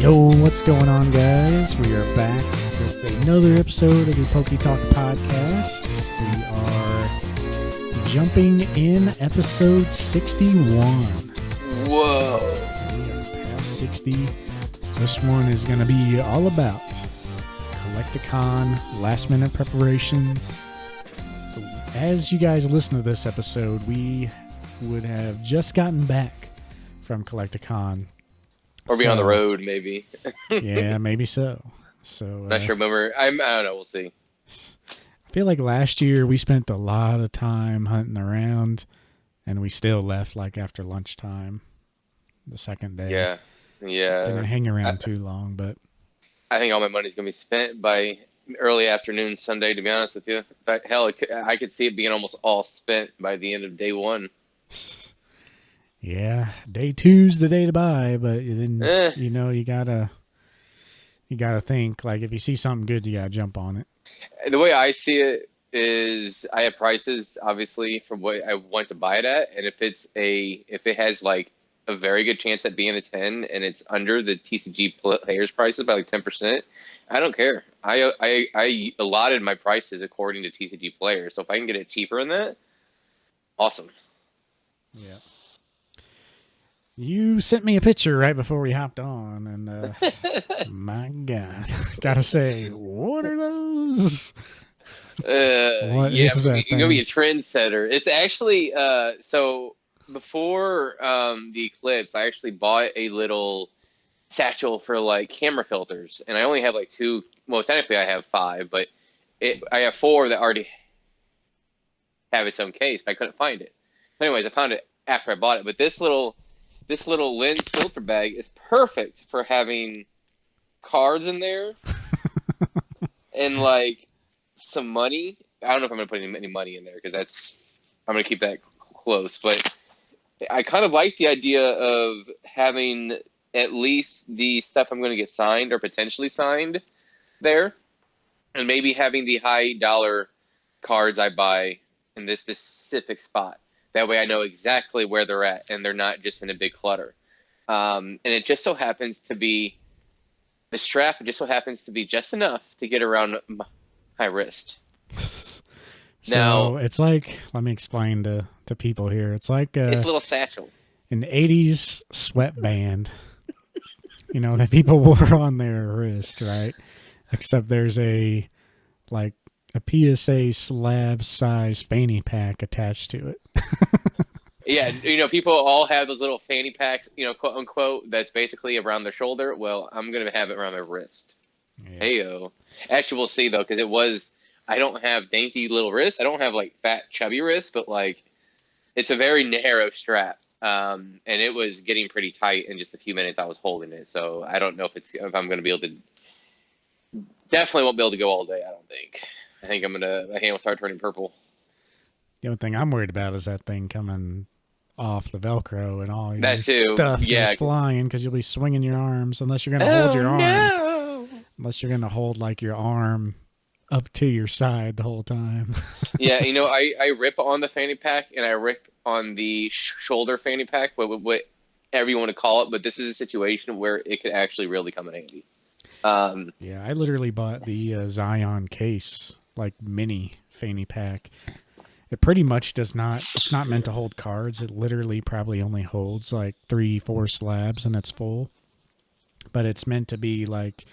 Yo, what's going on, guys? We are back with another episode of the PokeTalk podcast. We are jumping in episode 61. Whoa. We are past 60. This one is going to be all about Collect-A-Con, last-minute preparations. As you guys listen to this episode, we would have just gotten back from Collect-A-Con. Or be on the road, maybe. Yeah, maybe so. So Not sure when I don't know. We'll see. I feel like last year we spent a lot of time hunting around, and we still left like after lunchtime the second day. Yeah. Didn't hang around too long, but I think all my money's going to be spent by early afternoon Sunday, to be honest with you. In fact, hell, I could see it being almost all spent by the end of day one. yeah, day two's the day to buy, but then you gotta think, like, if you see something good, you gotta jump on it. The way I see it is I have prices, obviously, from what I want to buy it at, and if it has like a very good chance at being a 10 and it's under the TCG players prices by like 10%, I don't care. I allotted my prices according to TCG players, so if I can get it cheaper than that, awesome. Yeah. You sent me a picture right before we hopped on, and my God, gotta say, what are those? What is that you're gonna be a trendsetter. It's actually so before the eclipse, I actually bought a little satchel for like camera filters, and I only have like 2. Well, technically I have 5, but I have 4 that already have its own case, but I couldn't find it. Anyways, I found it after I bought it. But this little lens filter bag is perfect for having cards in there and like some money. I don't know if I'm gonna put any money in there because I'm gonna keep that close. But I kind of like the idea of having at least the stuff I'm gonna get signed or potentially signed there, and maybe having the high dollar cards I buy in this specific spot. That way I know exactly where they're at, and they're not just in a big clutter. And it just so happens to be, the strap just so happens to be just enough to get around my wrist. So now, it's like, let me explain to people here. It's like it's a little satchel. An 80s sweatband, that people wore on their wrist, right? Except there's a PSA slab size fanny pack attached to it. Yeah, people all have those little fanny packs, quote unquote, that's basically around their shoulder. Well, I'm going to have it around their wrist. Yeah. Heyo. Actually, we'll see, though, because I don't have dainty little wrists. I don't have, like, fat, chubby wrists, but, like, it's a very narrow strap. And it was getting pretty tight in just a few minutes I was holding it. So I don't know if I'm going to be able to. Definitely won't be able to go all day, I don't think. I think my hand will start turning purple. The only thing I'm worried about is that thing coming off the Velcro and all that too. Stuff goes flying because you'll be swinging your arms unless you're going to hold your arm. No. Unless you're going to hold like your arm up to your side the whole time. Yeah, I rip on the fanny pack and I rip on the shoulder fanny pack, whatever you want to call it. But this is a situation where it could actually really come in handy. Yeah, I literally bought the Zion case, like mini fanny pack. It pretty much it's not meant to hold cards. It literally probably only holds like 3-4 slabs and it's full. But it's meant to be like,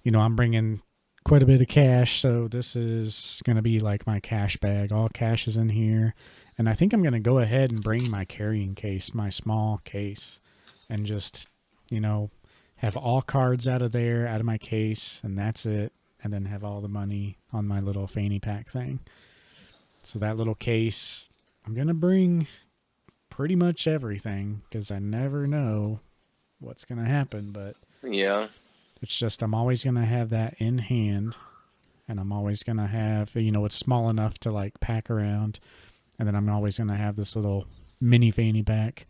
I'm bringing quite a bit of cash, so this is going to be like my cash bag. All cash is in here. And I think I'm going to go ahead and bring my carrying case, my small case, and just, have all cards out of my case, and that's it. And then have all the money on my little fanny pack thing. So that little case, I'm going to bring pretty much everything because I never know what's going to happen. But yeah, it's just I'm always going to have that in hand, and I'm always going to have, it's small enough to like pack around. And then I'm always going to have this little mini fanny pack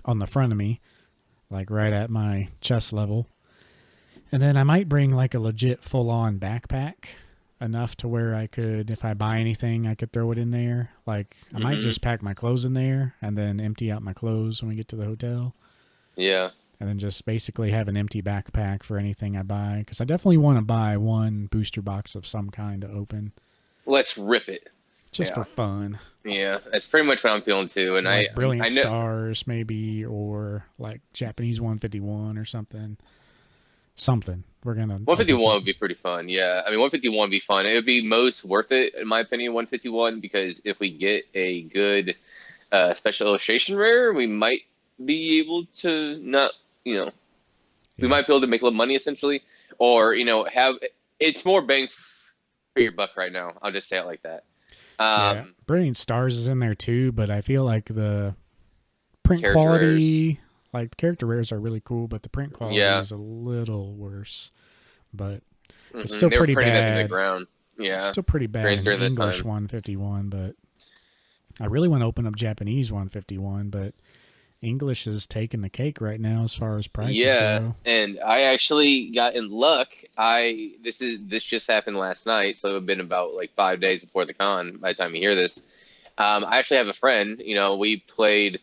on the front of me, like right at my chest level. And then I might bring like a legit full-on backpack, enough to where I could, if I buy anything, I could throw it in there. Like, I might just pack my clothes in there and then empty out my clothes when we get to the hotel. Yeah. and then just basically have an empty backpack for anything I buy. Because I definitely want to buy one booster box of some kind to open, Let's rip it. just Yeah. for fun. Yeah, that's pretty much what I'm feeling too. And Like I Brilliant know Stars, maybe, or like Japanese 151 or something. Something. We're going to open 151 would something. be pretty fun. Yeah, I mean 151 would be fun. It would be most worth it in my opinion. 151 because if we get a good special illustration rare, we might be able to not, you know, we Yeah. might be able to make a little money essentially, or have it's more bang for your buck right now. I'll just say it like that. Yeah. Um, Brilliant Stars is in there too, but I feel like the print Character rares, quality, like the character rares are really cool, but the print quality yeah, is a little worse. But it's still they were pretty printing that thing to the bad. ground. It's Yeah, still pretty bad in during that English time. 151, but I really want to open up Japanese 151, but English is taking the cake right now as far as prices Yeah, go. and I actually got in luck. This just happened last night, so it's been about like 5 days before the con. By the time you hear this, I actually have a friend. We played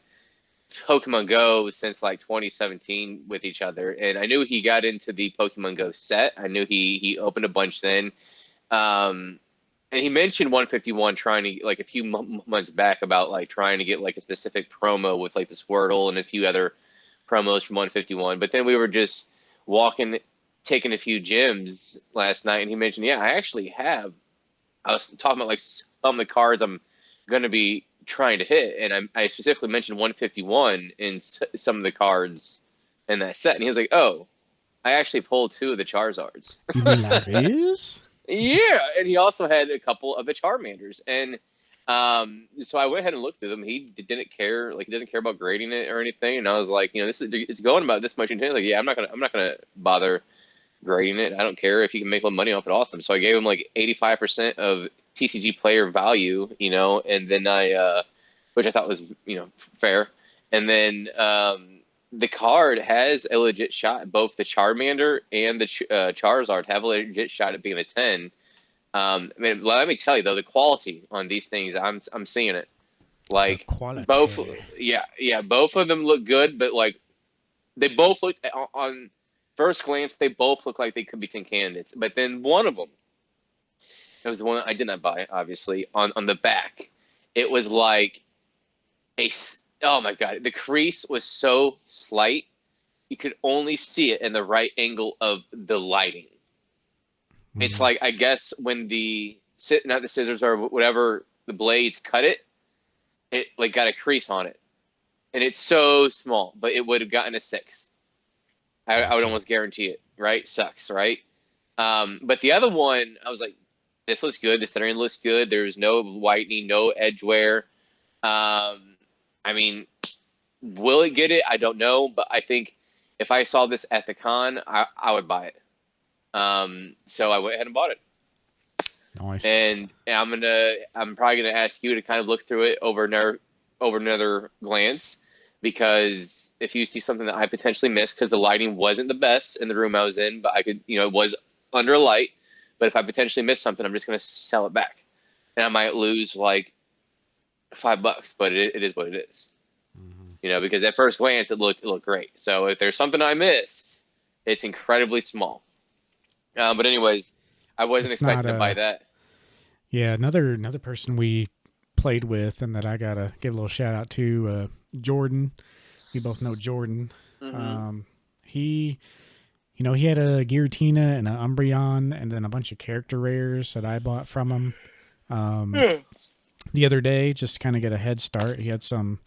Pokemon Go since like 2017 with each other, and I knew he got into the Pokemon Go set. I knew he opened a bunch then, um, and he mentioned 151 trying to like a few months back about like trying to get like a specific promo with like the Squirtle and a few other promos from 151. But then we were just walking, taking a few gyms last night, and he mentioned, yeah, I actually have. I was talking about like some of the cards I'm going to be trying to hit, and I specifically mentioned 151 in some of the cards in that set, and he was like, "Oh, I actually pulled two of the Charizards." You mean like this? Yeah, and he also had a couple of the Charmanders, and so I went ahead and looked through them. He didn't care, like he doesn't care about grading it or anything. And I was like, this is it's going about this much intent. Like, yeah, I'm not gonna bother grading it. I don't care if you can make a little money off it. Awesome. So I gave him like 85% of TCG player value, and then which I thought was fair. And then the card has a legit shot. Both the Charmander and the Charizard have a legit shot at being a 10. I mean, let me tell you though, the quality on these things, I'm seeing it. The Like both, quality. yeah, both of them look good, but like they both look on first glance, they both look like they could be 10 candidates. But then one of them, it was the one I did not buy, obviously, on the back. It was like oh my God, the crease was so slight, you could only see it in the right angle of the lighting. It's Mm. like, I guess when not the scissors or whatever, the blades cut it, it like got a crease on it. And it's so small, but it would have gotten a 6. I would Gotcha. almost guarantee it, right? Sucks, right? But the other one, I was like, this looks good. The centering looks good. There's no whitening, no edge wear. I mean, will it get it? I don't know, but I think if I saw this at the con, I would buy it. So I went ahead and bought it. Nice. And I'm probably gonna ask you to kind of look through it over another glance, because if you see something that I potentially missed because the lighting wasn't the best in the room I was in, but I could, it was under a light. But if I potentially missed something, I'm just gonna sell it back, and I might lose like $5, but it is what it is. Mm-hmm. Because at first glance it looked great. So if there's something I missed, it's incredibly small. But anyways, I wasn't It's not expecting to buy a that. Yeah, another person we played with and that I gotta give a little shout out to, Jordan. We both know Jordan. Mm-hmm. Um, he, he had a Giratina and an Umbreon and then a bunch of character rares that I bought from him Yeah. the other day, just to kind of get a head start. He had some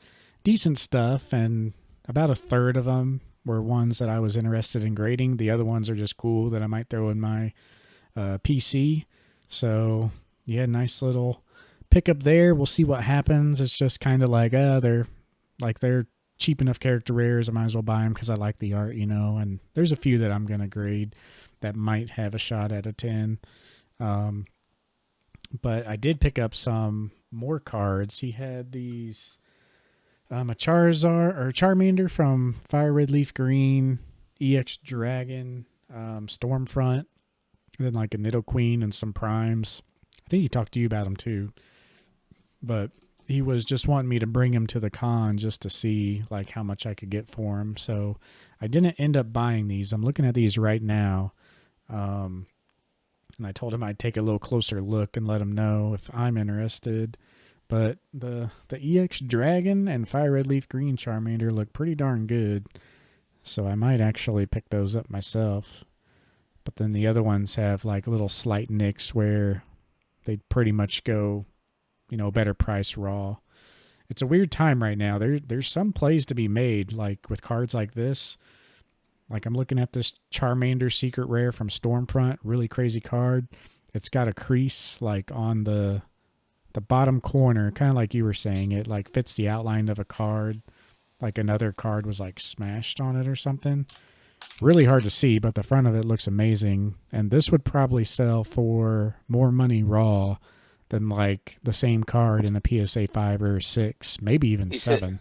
decent stuff, and about a third of them were ones that I was interested in grading. The other ones are just cool that I might throw in my PC. So yeah, nice little pickup there. We'll see what happens. It's just kind of like, they're cheap enough character rares. I might as well buy them because I like the art, And there's a few that I'm gonna grade that might have a shot at a 10. Um, but I did pick up some more cards. He had these, a Charizard or Charmander from Fire Red Leaf Green, EX Dragon, Stormfront, and then like a Nidoqueen and some Primes. I think he talked to you about them too. But he was just wanting me to bring him to the con just to see like how much I could get for him. So I didn't end up buying these. I'm looking at these right now. Um, and I told him I'd take a little closer look and let him know if I'm interested. But the EX Dragon and Fire Red Leaf Green Charmander look pretty darn good, so I might actually pick those up myself. But then the other ones have like little slight nicks where they'd pretty much go, better price raw. It's a weird time right now. There's some plays to be made, like with cards like this. Like I'm looking at this Charmander Secret Rare from Stormfront, really crazy card. It's got a crease like on the bottom corner, kind of like you were saying. It like fits the outline of a card, like another card was like smashed on it or something. Really hard to see, but the front of it looks amazing. And this would probably sell for more money raw than like the same card in a PSA 5 or 6, maybe even You said, 7.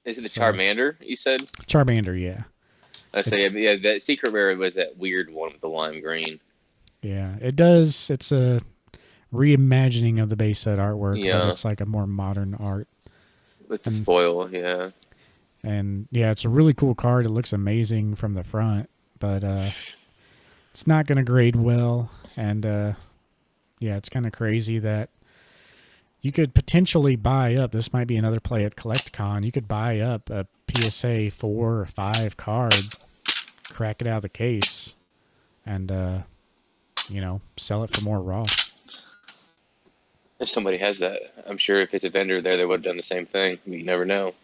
is it the So Charmander? You said. Charmander, yeah. I It, say, yeah, that secret rare was that weird one with the lime green. yeah, it does. It's a reimagining of the base set artwork, but Yeah, it's like a more modern art. with the And foil. Yeah. and yeah, it's a really cool card. It looks amazing from the front, but it's not going to grade well. And yeah, it's kind of crazy that you could potentially buy up. This might be another play at CollectCon. You could buy up a PSA 4 or 5 card, crack it out of the case, and sell it for more raw. If somebody has that, I'm sure if it's a vendor there, they would have done the same thing. You never know.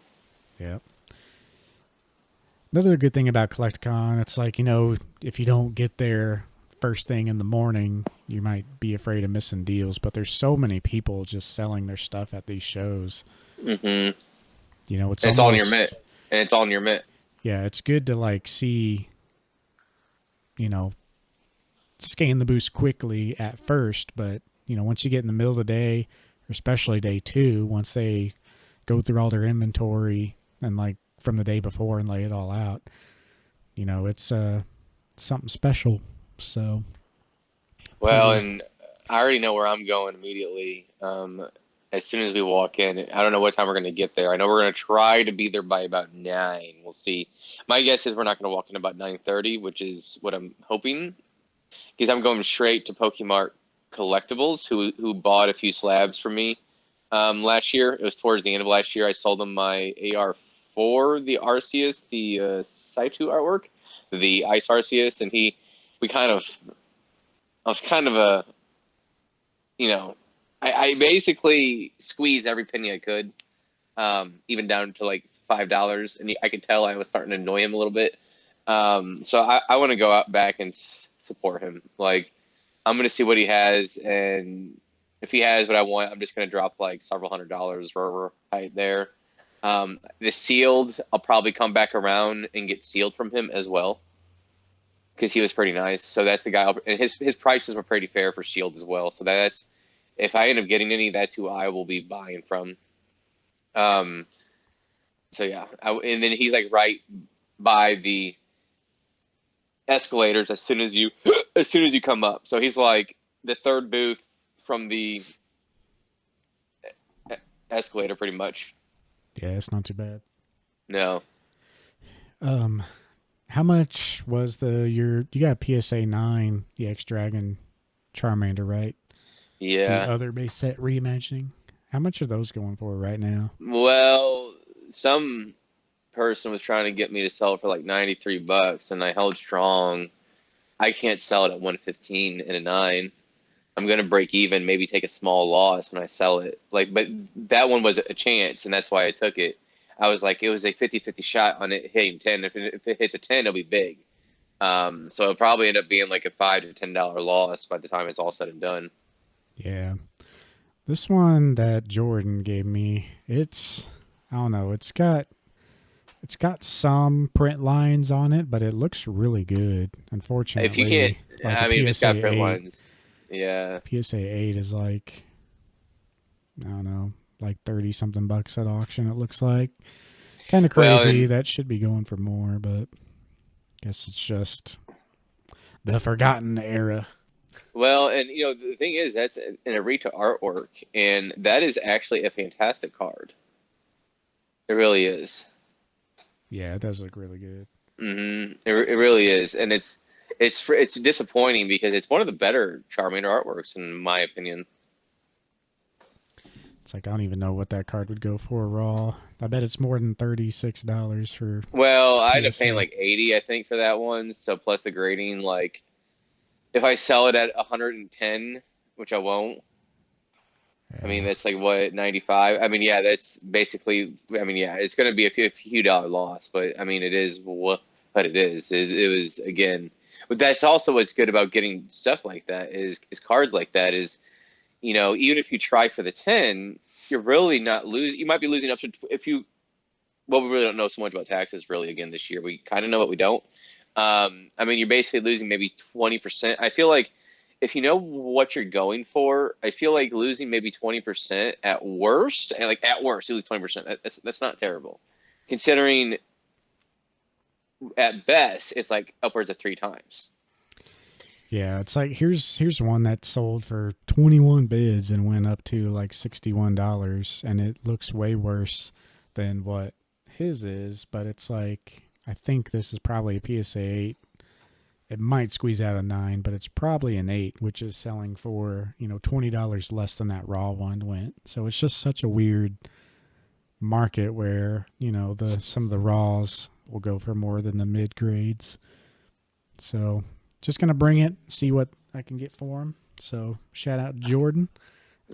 Yeah. Another good thing about CollectCon, it's like, if you don't get there first thing in the morning, you might be afraid of missing deals, but there's so many people just selling their stuff at these shows. Mm-hmm. It's And it's all in your mitt. almost, And it's all in your mitt. yeah, it's good to like see, you know, scan the boost quickly at first, but, once you get in the middle of the day, or especially day 2, once they go through all their inventory and like from the day before and lay it all out, it's something special. So Well, pretty, and I already know where I'm going immediately. As soon as we walk in, I don't know what time we're going to get there. I know we're going to try to be there by about 9. We'll see. My guess is we're not going to walk in about 9:30, which is what I'm hoping, because I'm going straight to Pokemart Collectibles, who bought a few slabs for me last year. It was towards the end of last year. I sold them my AR4, the Arceus, the Saitu artwork, the Ice Arceus, and we kind of, I was kind of you know, I basically squeezed every penny I could, even down to like $5, and I could tell I was starting to annoy him a little bit. So I want to go out back and support him. Like, I'm going to see what he has, and if he has what I want, I'm just going to drop like several $100s right there. The sealed, I'll probably come back around and get sealed from him as well, because he was pretty nice. So that's the guy, and his prices were pretty fair for Shield as well. So that's, if I end up getting any, that's who I will be buying from. Um, so yeah, and then he's like right by the escalators as soon as you as soon as you come up. So he's like the third booth from the escalator, pretty much. yeah, it's not too bad. No, Um, how much was you got a PSA 9 EX Dragon Charmander, right? The yeah. other base set reimagining. How much are those going for right now? Well, some person was trying to get me to sell it for like $93, and I held strong. I can't sell it at 115 in a 9. I'm gonna break even, maybe take a small loss when I sell it. Like, but that one was a chance, and that's why I took it. I was like, it was a 50-50 shot on it hitting 10. If it hits a 10, it'll be big. So it'll probably end up being like a $5 to $10 loss by the time it's all said and done. Yeah. This one that Jordan gave me, I don't know, it's got some print lines on it, but it looks really good. If you can't, Unfortunately, like I mean, if a it's got PSA print 8, lines, yeah. PSA 8 is like, I don't know, like 30 something bucks at auction, it looks like. Kind of Well, crazy. and That should be going for more, but guess it's just the forgotten era. Well, and the thing is, that's an Arita artwork, and that is actually a fantastic card. It really is. Yeah, it does look really good. It really is, and it's disappointing because it's one of the better Charmander artworks in my opinion. It's like I don't even know what that card would go for raw. I bet it's more than $36 for Well, I end up paying PSA. like 80, I think, for that one. So plus the grading, like if I sell it at 110, which I won't. I mean, Yeah. that's like what 95. I mean, yeah, that's basically. I mean, yeah, it's going to be a few dollar loss, but I mean, it is what it is. It was again, but that's also what's good about getting stuff like that is cards like that is even if you try for the 10, you're really not losing. You might be losing up to if you. Well, we really don't know so much about taxes really again this year. We kind of know what we don't. I mean, you're basically losing maybe 20%. I feel like if you know what you're going for, I feel like losing maybe 20% at worst, and like at worst, you lose 20%. That's not terrible, considering at best it's like upwards of three times. Yeah, it's like here's one that sold for 21 bids and went up to like $61, and it looks way worse than what his is, but it's like I think this is probably a PSA 8. It might squeeze out a 9, but it's probably an 8, which is selling for, $20 less than that raw one went. So it's just such a weird market where, the some of the raws will go for more than the mid grades. So just gonna bring it, see what I can get for him. So shout out Jordan.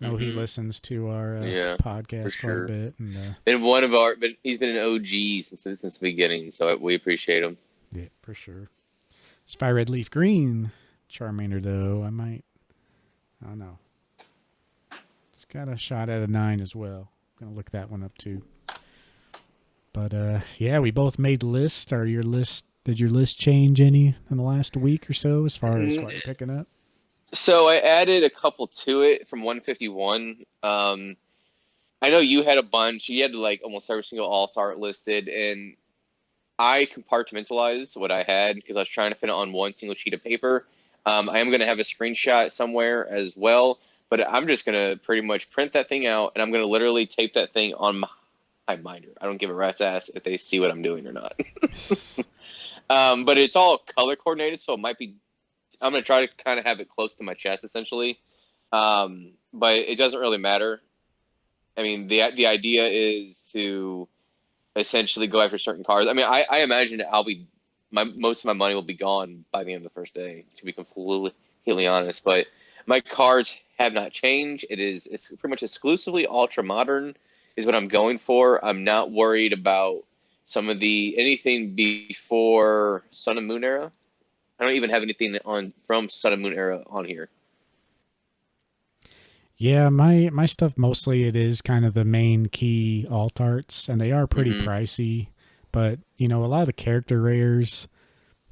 I know he Hmm. listen to our Yeah, for podcast quite a sure. bit, and Been one of our, but he's been an OG since the beginning, so we appreciate him. yeah, for sure. Spy Red Leaf Green Charmander though, I don't know. It's got a shot at a 9 as well. Gonna look that one up too. But yeah, we both made lists. Are your list? Did your list change any in the last week or so as far as what you're picking up? So I added a couple to it from 151. I know you had a bunch. You had like almost every single alt art listed, and I compartmentalized what I had because I was trying to fit it on one single sheet of paper. I am going to have a screenshot somewhere as well, but I'm just going to pretty much print that thing out, and I'm going to literally tape that thing on my binder. I don't give a rat's ass if they see what I'm doing or not. But it's all color coordinated, so it might be. I'm going to try to kind of have it close to my chest, essentially. But it doesn't really matter. I mean, the idea is to essentially go after certain cards. I mean, I imagine I'll be most of my money will be gone by the end of the first day, to be completely honest. But my cards have not changed. It's pretty much exclusively ultra modern is what I'm going for. I'm not worried about some of the anything before Sun and Moon era. I don't even have anything on from Sun and Moon era on here. Yeah, my stuff mostly it is kind of the main key alt arts, and they are pretty Hmm. pricey. But a lot of the character rares,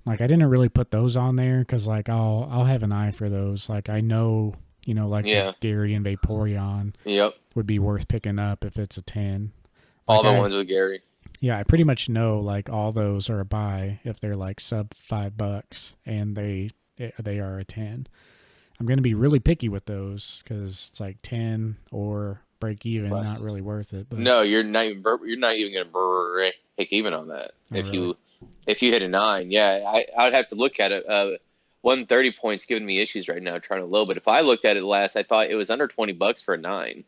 like I didn't really put those on there because like I'll have an eye for those. Like I know like the Yeah. Gary and Vaporeon Yep. would be worth picking up if it's a 10. All Like the ones with Gary. I pretty much know like all those are a buy if they're like sub $5 and they are a 10. I'm going to be really picky with those because it's like 10 or break even, not Less. really worth it. But No, you're not even gonna break even on that oh, really? if you hit a nine. Yeah, I would have to look at it. 130 points giving me issues right now trying to load. But if I looked at it last, I thought it was under $20 for a nine.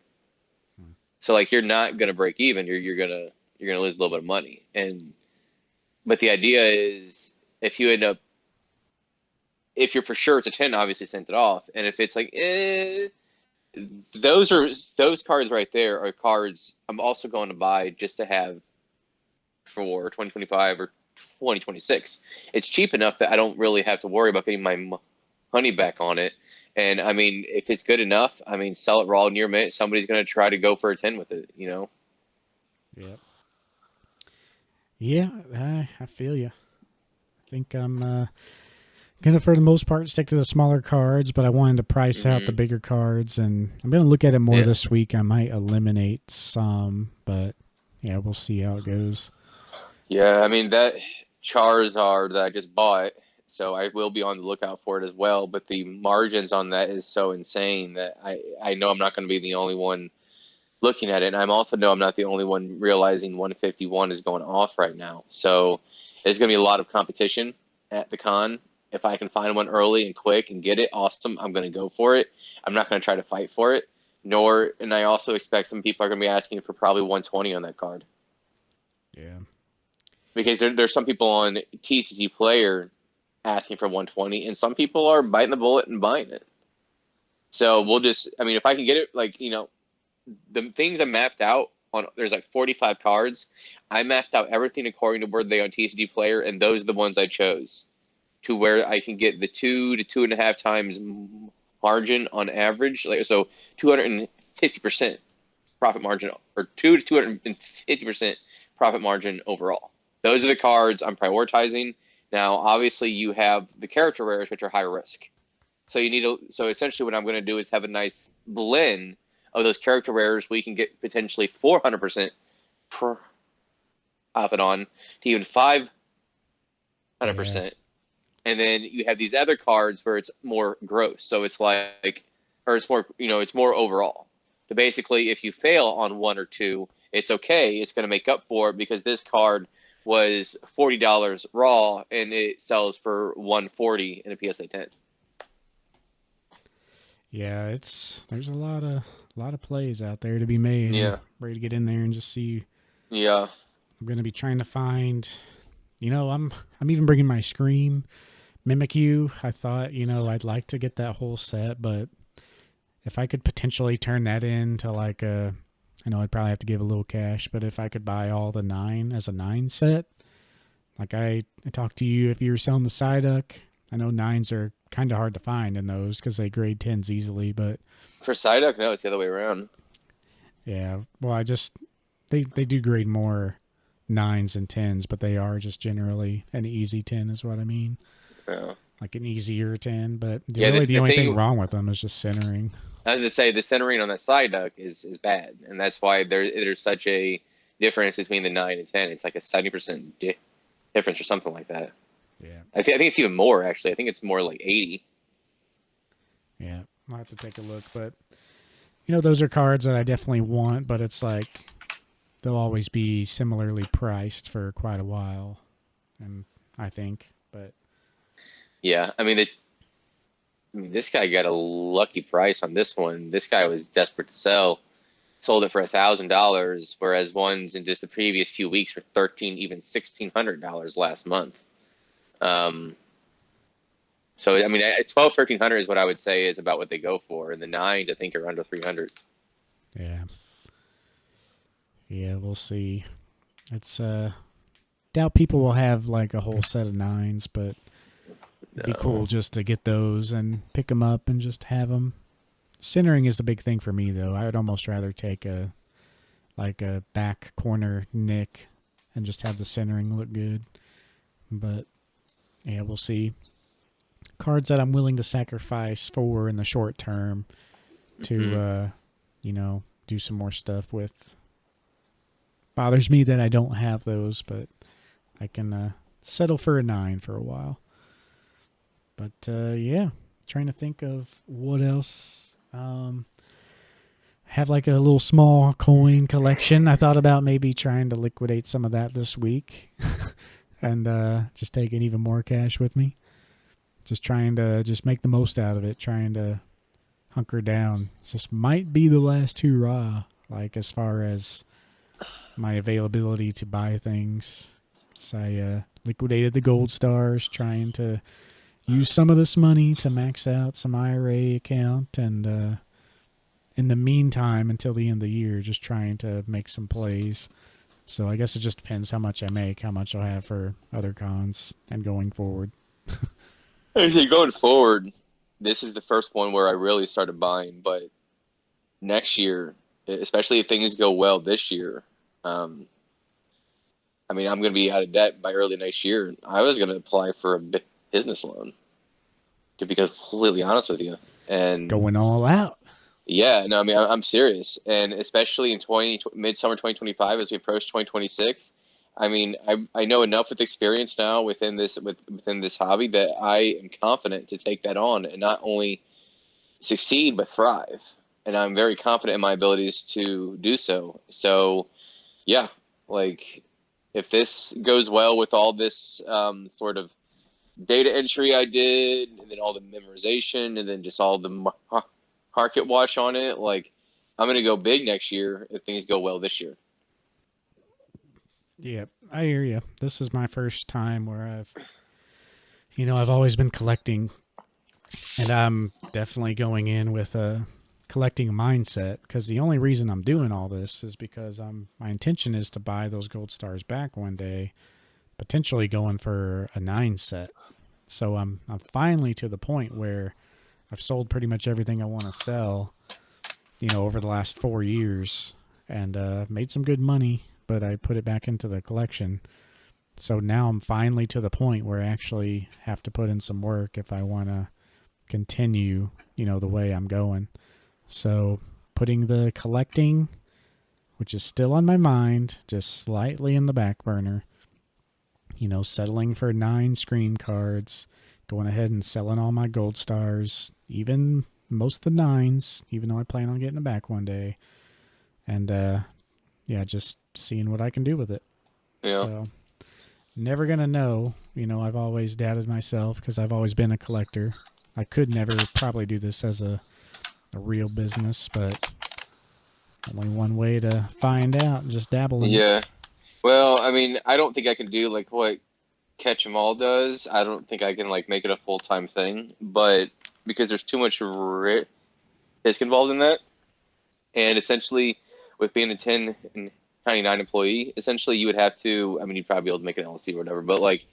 Hmm. So like you're not gonna break even. You're gonna lose a little bit of money. And but the idea is if you end up if you're for sure it's a 10, obviously send it off. And if it's like those cards right there are cards I'm also going to buy just to have for 2025 or 2026. It's cheap enough that I don't really have to worry about getting my money back on it. And I mean, if it's good enough, I mean, sell it raw near mint. Somebody's going to try to go for a 10 with it. Yep. Yeah, I feel you. I think I'm gonna, for the most part, stick to the smaller cards, but I wanted to price out the Hmm. bigger cards, and I'm gonna look at it more Yeah. this week. I might eliminate some, but yeah, we'll see how it goes. Yeah. I mean, that Charizard that I just bought, so I will be on the lookout for it as well. But the margins on that is so insane that I know I'm not going to be the only one looking at it. And I also know I'm not the only one realizing 151 is going off right now. So there's going to be a lot of competition at the con. If I can find one early and quick and get it, awesome. I'm going to go for it. I'm not going to try to fight for it. And I also expect some people are going to be asking for probably 120 on that card. Yeah. Because there's some people on TCG Player asking for 120, and some people are biting the bullet and buying it. So if I can get it, the things I mapped out on, there's like 45 cards. I mapped out everything according to where they on TCG Player, and those are the ones I chose to where I can get the 2 to 2.5 times margin on average. So 250% profit margin, or 2 to 250% profit margin overall. Those are the cards I'm prioritizing. Now, obviously, you have the character rares, which are high risk. So so essentially, what I'm going to do is have a nice blend of those character rares we can get potentially 400% profit on to even 500%. Yeah. And then you have these other cards where it's more gross. So it's or it's more, it's more overall. So basically, if you fail on one or two, it's okay. It's going to make up for it because this card was $40 raw and it sells for $140 in a PSA 10. Yeah, there's a lot of plays out there to be made. I'm Yeah. ready to get in there and just see. Yeah. I'm gonna be trying to find. I'm even bringing my Scream Mimikyu. I thought I'd like to get that whole set, but if I could potentially turn that into like I know I'd probably have to give a little cash, but if I could buy all the 9 as a 9 set, like I talked to you if you were selling the Psyduck. I know 9s are kind of hard to find in those because they grade 10s easily, but For Psyduck, no, it's the other way around. yeah, well, they do grade more 9s and 10s, but they are just generally an easy 10 is what I mean. Yeah. Like an easier 10, but Yeah, the only thing wrong with them is just centering. I was going to say the centering on that Psyduck is bad, and that's why there's such a difference between the 9 and 10. It's like a 70% difference or something like that. Yeah. I think it's even more, actually. I think it's more like 80. Yeah, I'll have to take a look, but those are cards that I definitely want, but it's like they'll always be similarly priced for quite a while, and I think, but Yeah, this guy got a lucky price on this one. This guy was desperate to sell. Sold it for $1,000, whereas ones in just the previous few weeks were even $1,600 last month. So 1,200-1,300 is what I would say is about what they go for, and the 9s I think are under 300. yeah, yeah, we'll see. It's doubt people will have like a whole set of 9s, but it'd be cool just to get those and pick them up and just have them. Centering is the big thing for me, though. I would almost rather take a back corner nick and just have the centering look good. But yeah, we'll see. Cards that I'm willing to sacrifice for in the short term to do some more stuff with. Bothers me that I don't have those, but I can settle for a 9 for a while. But yeah, trying to think of what else. Have like a little small coin collection. I thought about maybe trying to liquidate some of that this week and just taking even more cash with me. Just trying to just make the most out of it, trying to hunker down. This might be the last hurrah, like as far as my availability to buy things. So I liquidated the gold stars, trying to use some of this money to max out some IRA account, and in the meantime, until the end of the year, just trying to make some plays. So I guess it just depends how much I make, how much I'll have for other cons, and going forward. Actually, going forward, this is the first one where I really started buying. But next year, especially if things go well this year, I'm going to be out of debt by early next year. I was going to apply for a business loan, to be completely honest with you. And going all out. Yeah, no, I'm serious. And especially in midsummer 2025, as we approach 2026, I mean, I know enough with experience now within this hobby that I am confident to take that on and not only succeed but thrive. And I'm very confident in my abilities to do so. So yeah, like if this goes well with all this sort of data entry I did, and then all the memorization, and then just all the market watch on it, like I'm gonna go big next year if things go well this year. Yeah, I hear you. This is my first time where I've always been collecting, and I'm definitely going in with a collecting mindset because the only reason I'm doing all this is because my intention is to buy those gold stars back one day, potentially going for a 9 set. So I'm finally to the point where I've sold pretty much everything I want to sell, over the last 4 years, and made some good money, but I put it back into the collection. So now I'm finally to the point where I actually have to put in some work if I want to continue, the way I'm going. So putting the collecting, which is still on my mind, just slightly in the back burner, settling for 9 screen cards, going ahead and selling all my gold stars, even most of the 9s, even though I plan on getting it back one day. And yeah, just seeing what I can do with it. Yeah. So never going to know. I've always doubted myself because I've always been a collector. I could never probably do this as a real business, but only one way to find out, just dabble in it. Yeah. Well, I mean, I don't think I can do like what Catch 'em All does. I don't think I can like make it a full-time thing, but because there's too much risk involved in that, and essentially with being a 1099 employee, essentially you would have to. I mean, you'd probably be able to make an LLC or whatever, but like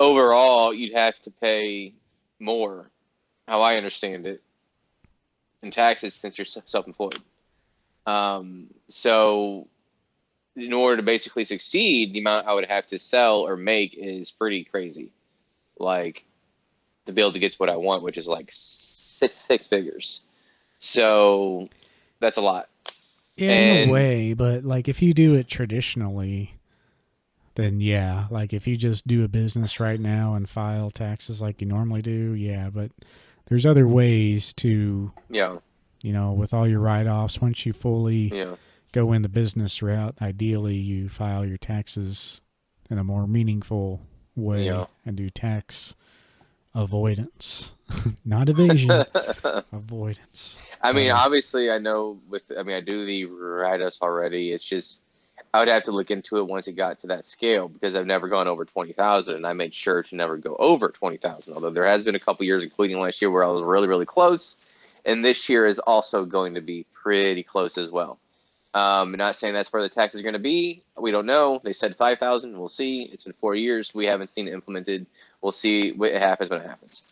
overall, you'd have to pay more, how I understand it, in taxes since you're self-employed. So in order to basically succeed, the amount I would have to sell or make is pretty crazy. Like to be able to get to what I want, which is like six figures. So that's a lot. Yeah, in a And way, but like if you do it traditionally, then yeah, like if you just do a business right now and file taxes like you normally do, yeah, but there's other ways to, yeah, with all your write-offs, once you fully yeah, go in the business route, ideally you file your taxes in a more meaningful yeah. way and do tax avoidance, not evasion, avoidance. I But mean, obviously, I know with. I mean, I do the write-ups already. It's just I would have to look into it once it got to that scale because I've never gone over 20,000, and I made sure to never go over 20,000. Although there has been a couple years, including last year, where I was really, really close, and this year is also going to be pretty close as well. Not saying that's where the taxes are going to be. We don't know. They said 5,000. We'll see. It's been 4 years. We haven't seen it implemented. We'll see what happens when it happens.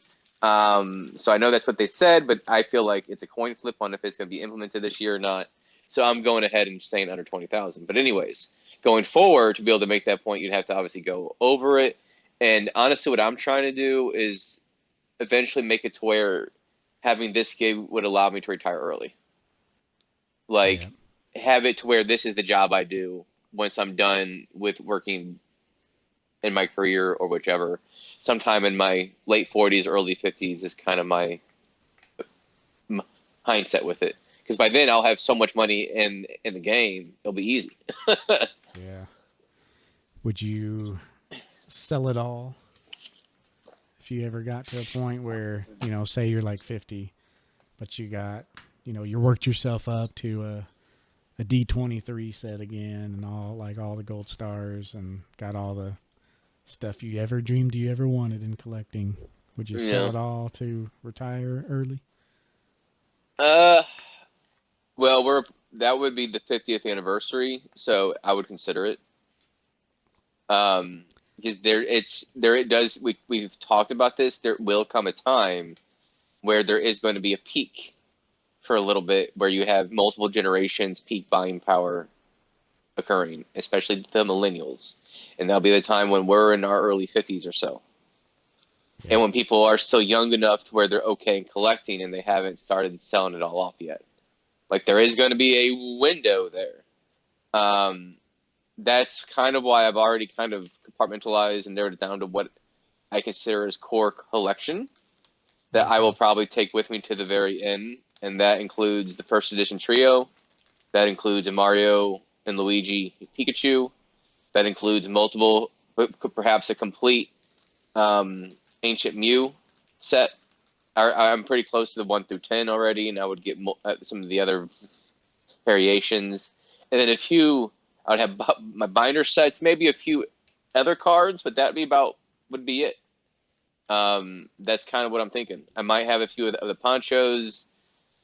So I know that's what they said, but I feel like it's a coin flip on if it's going to be implemented this year or not. So I'm going ahead and saying under 20,000. But anyways, going forward to be able to make that point, you'd have to obviously go over it. And honestly, what I'm trying to do is eventually make it to where having this gig would allow me to retire early. yeah, Like have it to where this is the job I do once I'm done with working in my career or whichever. Sometime in my late 40s, early 50s is kind of my hindsight with it. Because by then I'll have so much money in the game, it'll be easy. yeah. Would you sell it all if you ever got to a point where, say you're like 50, but you got, you worked yourself up to a D23 set again and all the gold stars and got all the stuff you ever dreamed you ever wanted in collecting. Would you sell Yeah. it all to retire early? Uh, well, that would be the 50th anniversary, so I would consider it. Um, because there it does. We've talked about this. There will come a time where there is going to be a peak for a little bit where you have multiple generations peak buying power occurring, especially the millennials. And that'll be the time when we're in our early 50s or so. And Yeah. when people are still young enough to where they're okay in collecting and they haven't started selling it all off yet. Like there is going to be a window there. Um, that's kind of why I've already kind of compartmentalized and narrowed it down to what I consider as core collection that I will probably take with me to the very end, and that includes the first edition trio. That includes a Mario and Luigi Pikachu. That includes multiple, perhaps a complete Ancient Mew set. I'm pretty close to the 1 through 10 already, and I would get some of the other variations. And then a few, I would have my binder sets, maybe a few other cards, but would be it. That's kind of what I'm thinking. I might have a few of the ponchos.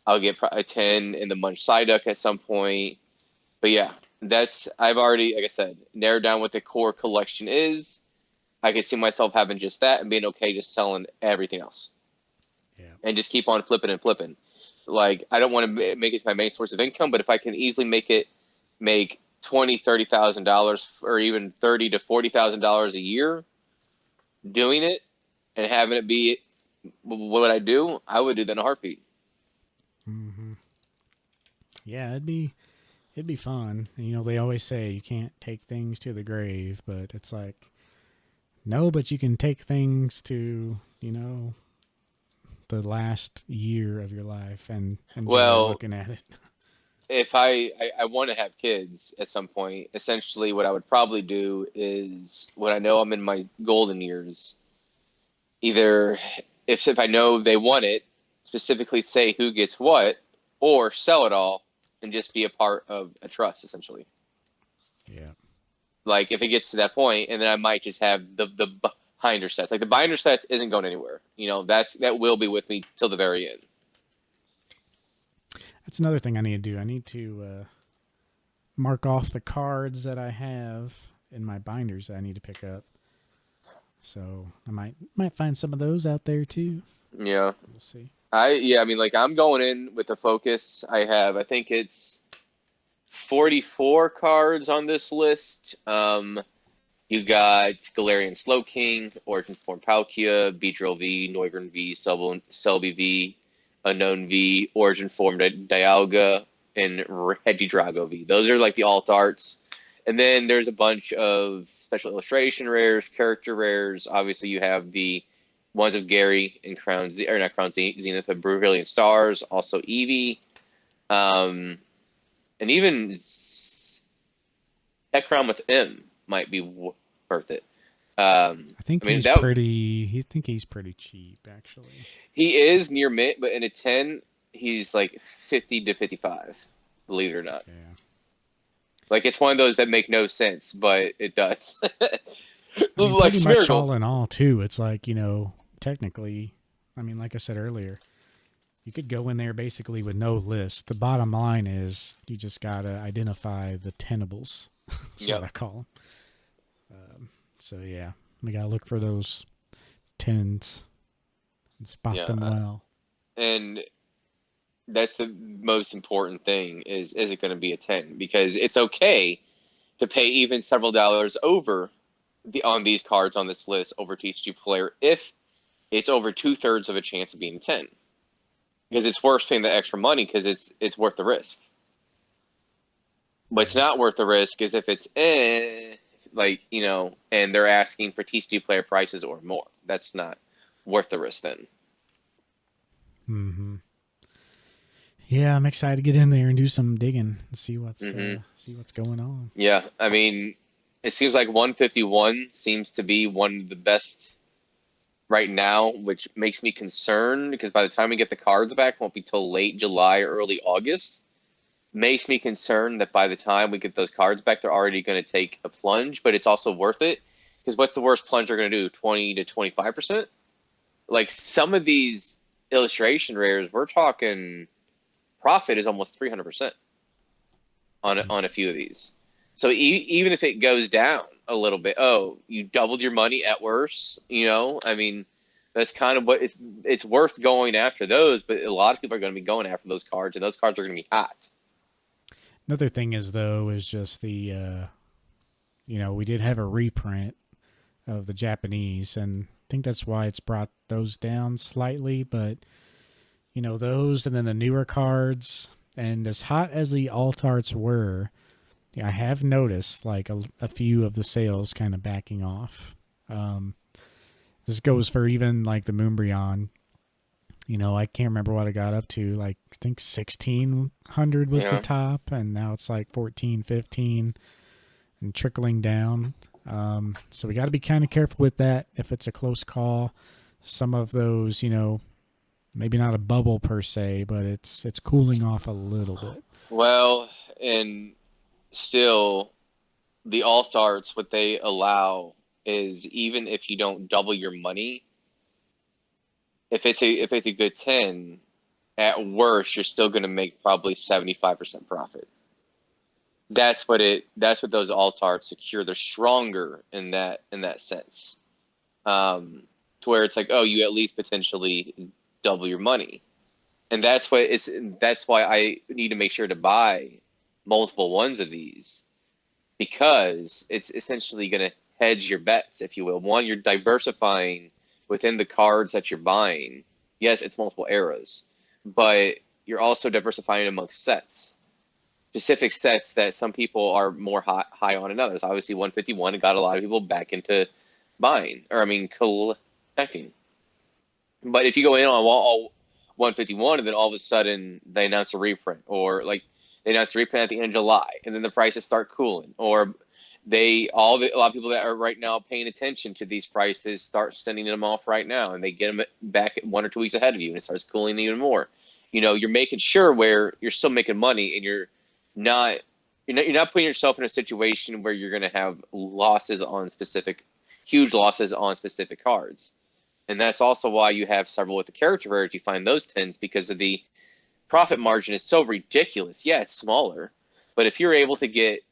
I'll get a 10 in the Munch Psyduck at some point. But yeah, I've already, like I said, narrowed down what the core collection is. I could see myself having just that and being okay just selling everything else. Yeah. And just keep on flipping and flipping. Like, I don't want to make it my main source of income, but if I can easily make $20,000-$30,000 or even $30,000 to $40,000 a year doing it and having it be what I do, I would do that in a heartbeat. Mm-hmm. Yeah, it'd be fun. You know, they always say you can't take things to the grave, but it's like, no, but you can take things to, you know, the last year of your life and enjoy Well, looking at it. if I want to have kids at some point, essentially what I would probably do is when I know I'm in my golden years, either if I know they want it, specifically say who gets what, or sell it all and just be a part of a trust, essentially. Yeah. Like if it gets to that point, and then I might just have the binder sets. Like the binder sets isn't going anywhere. You know, that will be with me till the very end. That's another thing I need to do. I need to mark off the cards that I have in my binders that I need to pick up. So I might find some of those out there too. Yeah. We'll see. I mean, like I'm going in with the focus. I think it's 44 cards on this list. You got Galarian Slowking, Origin Form Palkia, Beedrill V, Noivern V, Selby V, Unknown V, Origin Form Dialga, and Regidrago V. Those are like the alt arts. And then there's a bunch of special illustration rares, character rares. Obviously, you have the ones of Gary and Crown Z, or not Crown Z, Zenith, but Brilliant Stars, also Eevee. And even Zekrom with M might be worth it. I think I mean, he's pretty cheap actually. he is near mint, but in a 10, he's like 50 to 55, believe it or not. Yeah. Like, it's one of those that make no sense, but it does. I mean, Like pretty much Spherical. all in all, too. It's like, you know, technically, I mean, like I said earlier, you could go in there basically with no list. The bottom line is you just got to identify the tenables. That's Yep. what I call them. So, yeah, we got to look for those tens and spot Yeah. them well. And that's the most important thing is it going to be a 10? Because it's okay to pay even several dollars over on these cards on this list over TCG player if it's over 2/3 of a chance of being a 10. Because it's worth paying the extra money because it's worth the risk. What's not worth the risk is if it's like, you know, and they're asking for TCG player prices or more. That's not worth the risk then. Mm-hmm. Yeah, I'm excited to get in there and do some digging and see what's going on. Yeah, I mean, it seems like 151 seems to be one of the best right now, which makes me concerned because by the time we get the cards back, it won't be till late July or early August. Makes me concerned that by the time we get those cards back, they're already going to take a plunge, but it's also worth it because what's the worst plunge they're going to do? 20 to 25%? Like some of these illustration rares, we're talking profit is almost 300% on a few of these. So even if it goes down a little bit, oh, you doubled your money at worst. You know, I mean, that's kind of what it's worth going after those. But a lot of people are going to be going after those cards, and those cards are going to be hot. Another thing is though is just the you know, we did have a reprint of the Japanese, and I think that's why it's brought those down slightly. But you know, those and then the newer cards, and as hot as the alt arts were, Yeah, I have noticed like a few of the sales kind of backing off. Um, this goes for even like the Moonbryon. You know, I can't remember what I got up to. Like, I think 1600 was the Yeah. top, and now it's like 14, 15, and trickling down. So we got to be kind of careful with that if it's a close call. Some of those, you know, maybe not a bubble per se, but it's cooling off a little bit. Well, and still, the alt arts, what they allow is even if you don't double your money, if it's a good 10, at worst you're still going to make probably 75% profit. That's what those alt arts secure. They're stronger in that sense. To where it's like, oh, you at least potentially double your money. And that's why I need to make sure to buy multiple ones of these, because it's essentially going to hedge your bets, if you will. One, you're diversifying within the cards that you're buying. Yes, it's multiple eras, but you're also diversifying amongst sets, specific sets that some people are more high on than others. Obviously, 151 got a lot of people back into buying, or I mean, collecting. But if you go in on all 151 and then all of a sudden they announce a reprint, or like they announce a reprint at the end of July, and then the prices start cooling, or a lot of people that are right now paying attention to these prices start sending them off right now, and they get them back 1 or 2 weeks ahead of you, and it starts cooling even more. You know, you're making sure where you're still making money, and not you're not putting yourself in a situation where you're going to have huge losses on specific cards. And that's also why you have several with the character rares. You find those tens because of the profit margin is so ridiculous. Yeah, it's smaller, but if you're able to get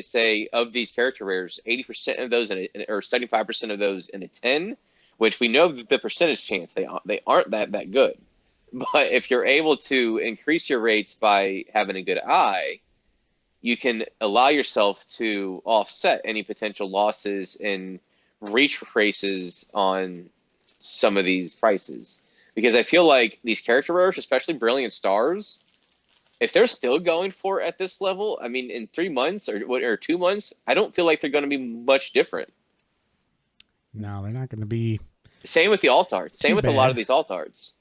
say of these character rares, 80% of those or 75% of those in a 10, which we know the percentage chance they aren't that good. But if you're able to increase your rates by having a good eye, you can allow yourself to offset any potential losses in reach races on some of these prices. Because I feel like these character rares, especially Brilliant Stars, if they're still going for it at this level, I mean, in 3 months or 2 months, I don't feel like they're going to be much different. No, they're not going to be Same with the alt arts. Same too with a lot of bad. these alt arts.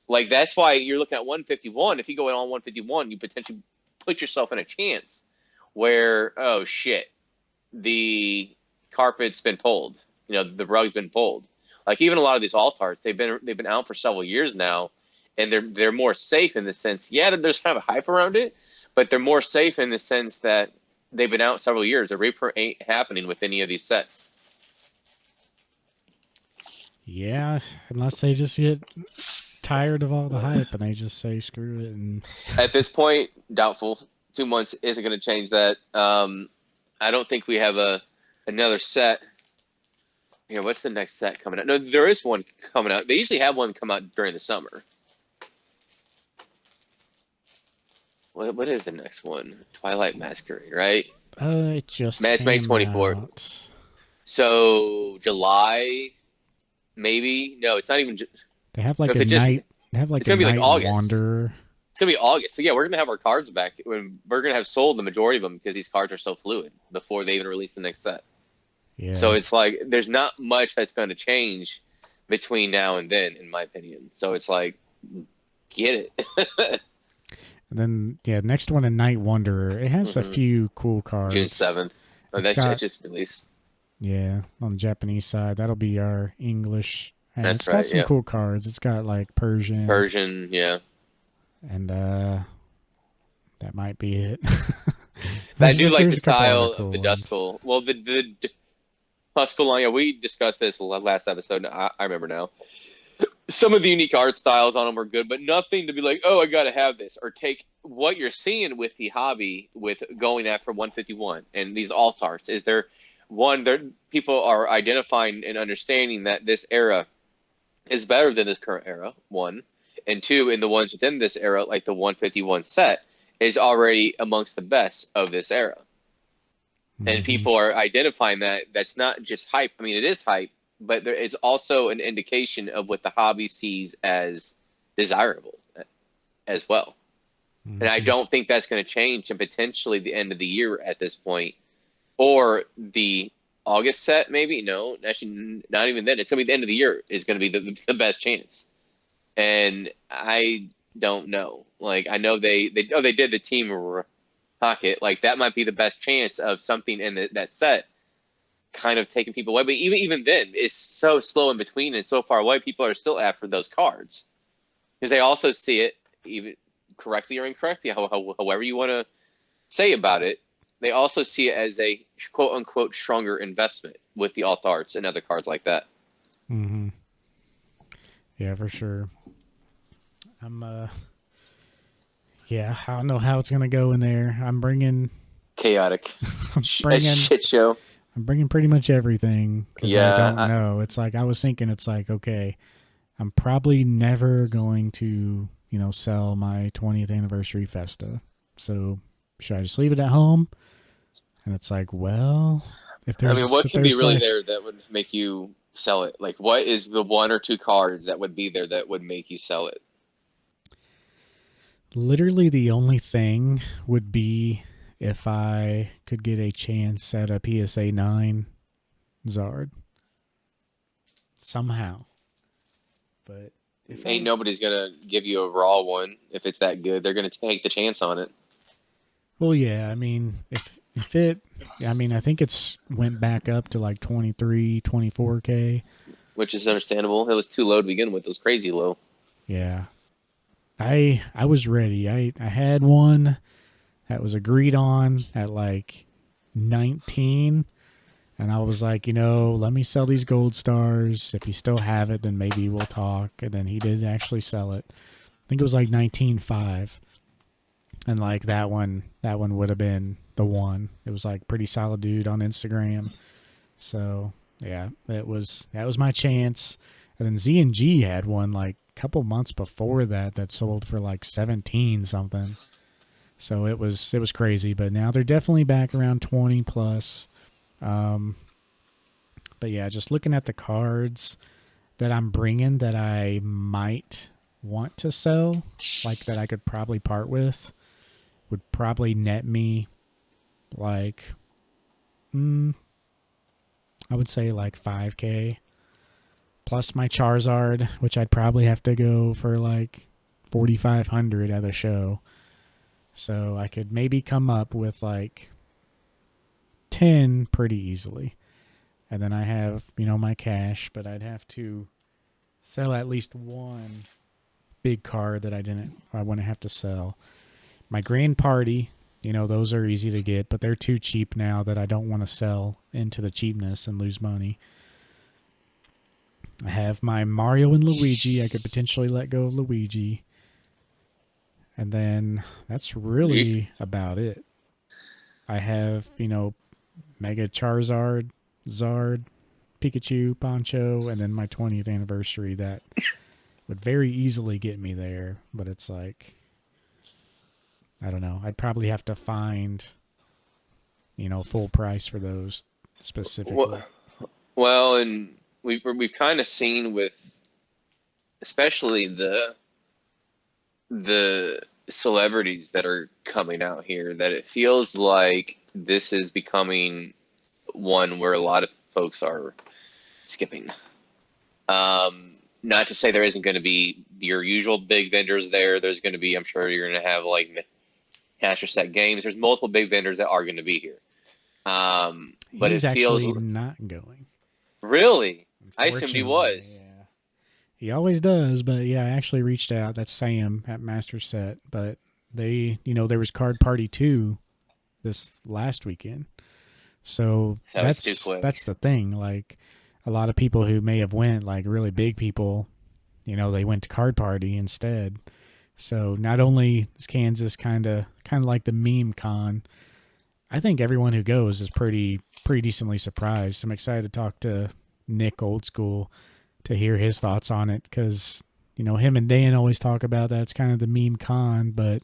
Like that's why you're looking at 151. If you go in on 151, you potentially put yourself in a chance where, oh shit, the carpet's been pulled. You know, the rug's been pulled. Like even a lot of these alt arts, they've been out for several years now, and they're more safe in the sense. Yeah, there's kind of a hype around it, but they're more safe in the sense that they've been out several years. A reprint ain't happening with any of these sets. Yeah, unless they just get tired of all the hype and they just say screw it and At this point, doubtful. 2 months isn't going to change that. I don't think we have another set. Yeah, what's the next set coming out? No, there is one coming out. They usually have one come out during the summer. What is the next one? Twilight Masquerade, right? it just Match Make came 24. out. So July, maybe. No, it's not even. They have No, like if a it just, night. They have like it's a gonna be like night August. wanderer. It's gonna be August. So yeah, we're gonna have our cards back. We're gonna have sold the majority of them because these cards are so fluid before they even release the next set. So Yeah, it's like there's not much that's going to change between now and then, in my opinion. So it's like, get it. and then yeah, next one, a night wanderer. It has a hmm few cool June cards. 7th. Oh, It's that got just released. yeah on the Japanese side. That'll be our English, and That's it's got right. some Yeah. cool cards. It's got like Persian, Persian. Yeah. and that might be it. I there's do a, like the there's a couple other style of cool the ones. Duskull. Well, the Duskull line, yeah, we discussed this last episode. I remember now. Some of the unique art styles on them are good, but nothing to be like, oh, I got to have this, or take what you're seeing with the hobby with going after 151 and these alt arts. Is there one? There people are identifying and understanding that this era is better than this current era. One, and two, in the ones within this era, like the 151 set, is already amongst the best of this era. And Hmm. people are identifying that that's not just hype. I mean, it is hype, but there is also an indication of what the hobby sees as desirable as well. And I Mm-hmm. don't think that's going to change and potentially the end of the year at this point, or the August set, maybe. No, actually, not even then. It's going to be the end of the year is going to be the best chance. And I don't know. Like, I know they did the Team Rocket. Like, that might be the best chance of something in that set kind of taking people away. But even then, it's so slow in between and so far away. People are still after those cards because they also see it, even correctly or incorrectly, however you want to say about it. They also see it as a quote unquote stronger investment with the alt arts and other cards like that. Mm-hmm. Yeah, for sure. I'm yeah, I don't know how it's gonna go in there. I'm bringing, Chaotic, I'm a bringing, shit show. I'm bringing pretty much everything because I Yeah, don't know. It's like I was thinking. It's like okay, I'm probably never going to sell my 20th anniversary Festa. So should I just leave it at home? And it's like, well, if I mean, there's what if can be there's really like there that would make you sell it? Like, what is the one or two cards that would be there that would make you sell it? literally the only thing would be if I could get a chance at a PSA 9 Zard somehow. But if Ain't I nobody's gonna give you a raw one if it's that good. They're gonna take the chance on it, well, yeah, I mean, if it, I mean, I think it's went back up to like 23, 24K. which is understandable. It was too low to begin with. It was crazy low. Yeah, I was ready. I had one that was agreed on at like 19, and I was like, let me sell these gold stars. If you still have it, then maybe we'll talk. And then he did actually sell it. I think it was like 19.5, and like that one would have been the one. It was like pretty solid dude on Instagram. So yeah, that was my chance. And then Z and G had one like a couple months before that sold for like 17 something. So it was crazy. But now they're definitely back around 20 plus. Um, but yeah, just looking at the cards that I'm bringing that I might want to sell, like that I could probably part with, would probably net me like, I would say like 5K plus my Charizard, which I'd probably have to go for like 4,500 at a show. So I could maybe come up with like 10 pretty easily. And then I have, my cash, but I'd have to sell at least one big card that I wouldn't have to sell. My Grand Party, those are easy to get, but they're too cheap now that I don't want to sell into the cheapness and lose money. I have my Mario and Luigi. I could potentially let go of Luigi. And then that's really about it. I have, Mega Charizard, Zard, Pikachu, Poncho, and then my 20th anniversary that would very easily get me there. But it's like, I don't know. I'd probably have to find, full price for those specifically. Well, and we've kind of seen with especially the celebrities that are coming out here that it feels like this is becoming one where a lot of folks are skipping. Not to say there isn't going to be your usual big vendors there. There's going to be, I'm sure you're going to have like Cash or Set Games. There's multiple big vendors that are going to be here. But it He's feels actually not going. really. I assumed he Unfortunately, was. yeah. He always does, but yeah, I actually reached out. That's Sam at Master Set, but there was Card Party 2 this last weekend. So That was too quick. that's the thing. Like a lot of people who may have went, like really big people, they went to Card Party instead. So not only is Kansas kind of like the meme con, I think everyone who goes is pretty decently surprised. I'm excited to talk to Nick Old School to hear his thoughts on it because him and Dan always talk about that. It's kind of the meme con, but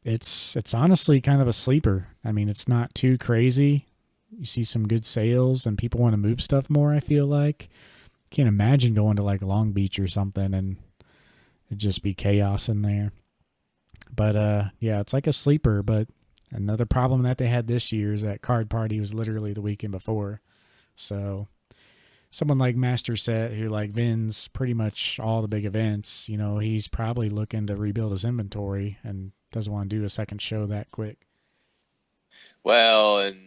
it's honestly kind of a sleeper. I mean, it's not too crazy. You see some good sales and people want to move stuff more. I feel like can't imagine going to like Long Beach or something and it'd just be chaos in there. But yeah, it's like a sleeper. But another problem that they had this year is that card party was literally the weekend before. So someone like Master Set, who like wins pretty much all the big events, he's probably looking to rebuild his inventory and doesn't want to do a second show that quick. Well, and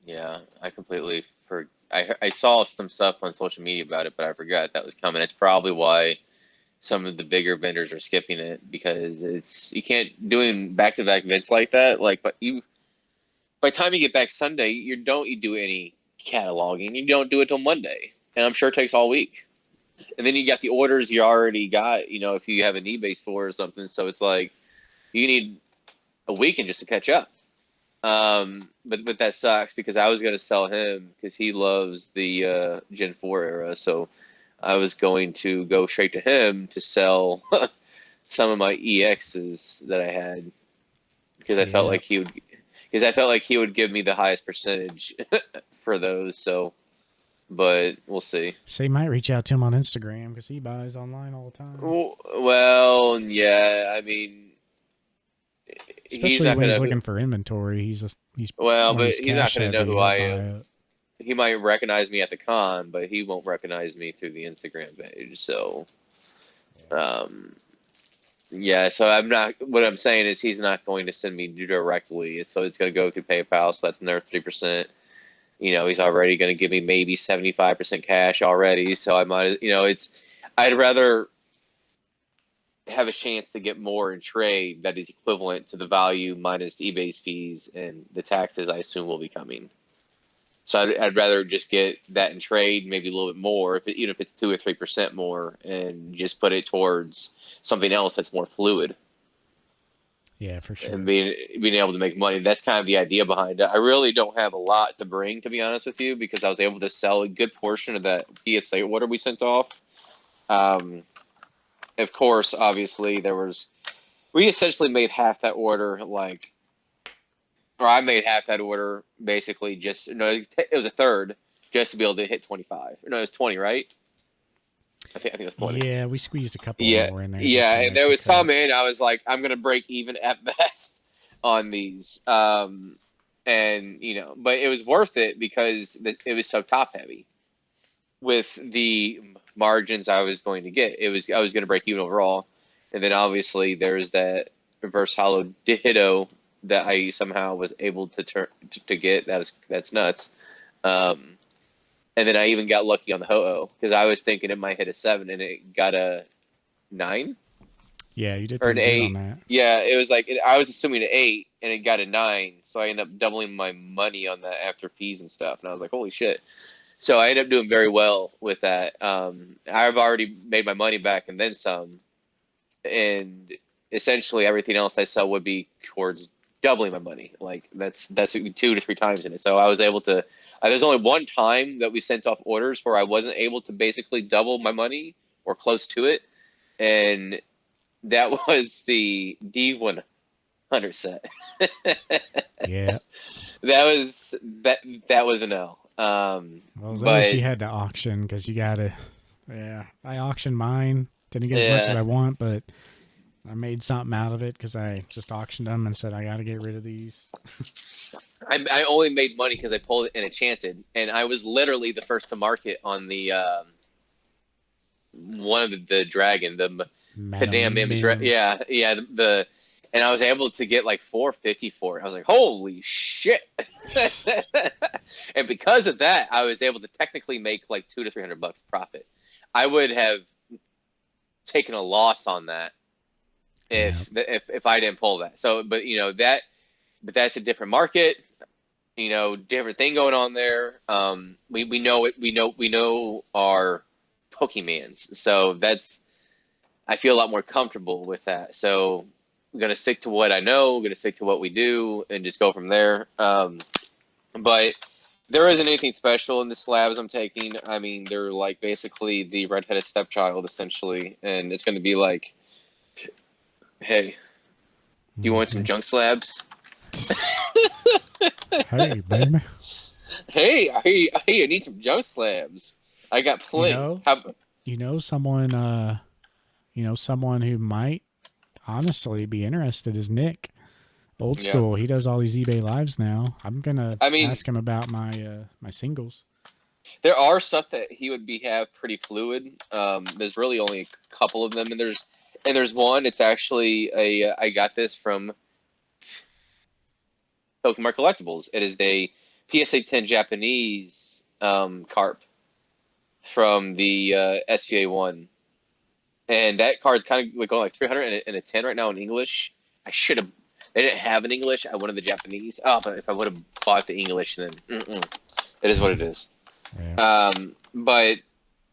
yeah, I completely for I saw some stuff on social media about it, but I forgot that was coming. It's probably why some of the bigger vendors are skipping it because you can't doing back to back events like that. Like, but you by the time you get back Sunday, you do any cataloging. You don't do it till Monday, and I'm sure it takes all week. And then you got the orders you already got. If you have an eBay store or something, so it's like you need a weekend just to catch up. But that sucks because I was going to sell him because he loves the Gen 4 era. So I was going to go straight to him to sell some of my EXs that I had because I felt Yeah. like he would give me the highest percentage for those. So, but we'll see. So you might reach out to him on Instagram because he buys online all the time. Well, yeah, I mean, he's Especially not when he's gonna. looking for inventory. He's Well, when but he's he's not cash gonna know heavy, who he'll I buy am. it. He might recognize me at the con, but he won't recognize me through the Instagram page. So, um, yeah. So I'm not. What I'm saying is he's not going to send me directly. So it's going to go through PayPal. So that's another 3%. He's already going to give me maybe 75% cash already. So I might. I'd rather have a chance to get more in trade that is equivalent to the value minus eBay's fees and the taxes I assume will be coming. So I'd rather just get that in trade, maybe a little bit more, even if it's 2 or 3% more, and just put it towards something else that's more fluid Yeah, for and sure. being able to make money. That's kind of the idea behind it. I really don't have a lot to bring, to be honest with you, because I was able to sell a good portion of that PSA order we sent off. Um, of course, obviously, we essentially made half that order or I made half that order basically just no, it was a third just to be able to hit 25. No, it was 20, right? I think it was 20. Yeah, we squeezed a couple Yeah, more in there just yeah, to and make there the was cut. some in. I was like, I'm gonna break even at best on these, and but it was worth it because it was so top heavy with the margins I was going to get. I was going to break even overall, and then obviously there's that reverse hollow ditto that I somehow was able to to get. That's nuts. Um, and then I even got lucky on the ho-oh because I was thinking it might hit a 7 and it got a 9 Yeah, you did or an pretty good on 8. that. Yeah, it was like I was assuming an 8 and it got a 9, so I ended up doubling my money on that after fees and stuff, and I was like, holy shit. So I ended up doing very well with that. I've already made my money back and then some, and essentially everything else I sell would be towards doubling my money. Like that's 2 to 3 times in it. So I was able to. There's only one time that we sent off orders where I wasn't able to basically double my money or close to it, and that was the D100 set. Yeah. that that was an L. Well, those But you had to auction because you gotta. Yeah, I auctioned mine. Didn't get as much as yeah, I want, but I made something out of it because I just auctioned them and said I got to get rid of these. I only made money because I pulled it in enchanted, and I was literally the first to market on the one of the dragon, the Padam Madam Mims. Mim. Yeah, yeah, and I was able to get like 450 for it. I was like, holy shit! And because of that, I was able to technically make like $200 to $300 profit. I would have taken a loss on that Yeah. if I didn't pull that. So, but that's a different market. Different thing going on there. We know it. We know our Pokemans. So I feel a lot more comfortable with that. So I'm gonna stick to what I know. I'm gonna stick to what we do, and just go from there. But there isn't anything special in the slabs I'm taking. I mean, they're like basically the redheaded stepchild, essentially, and it's gonna be like, hey, do you want some Mm-hmm. junk slabs? Hey, baby. Hey, I need some junk slabs. I got You plenty. know, How, you know someone. Someone who might honestly be interested is Nick. Old Yeah. school. He does all these eBay lives now. I'm gonna I mean, ask him about my my singles. there are stuff that he would have pretty fluid. There's really only a couple of them, and there's one. It's actually a I got this from Pokemon Collectibles. It is a PSA 10 Japanese carp from the SPA 1, and that card's kind of like going like 300 and a 10 right now in English. I should have. They didn't have an English. I wanted the Japanese. Oh, but if I would have bought the English, then it is what it is. Yeah. But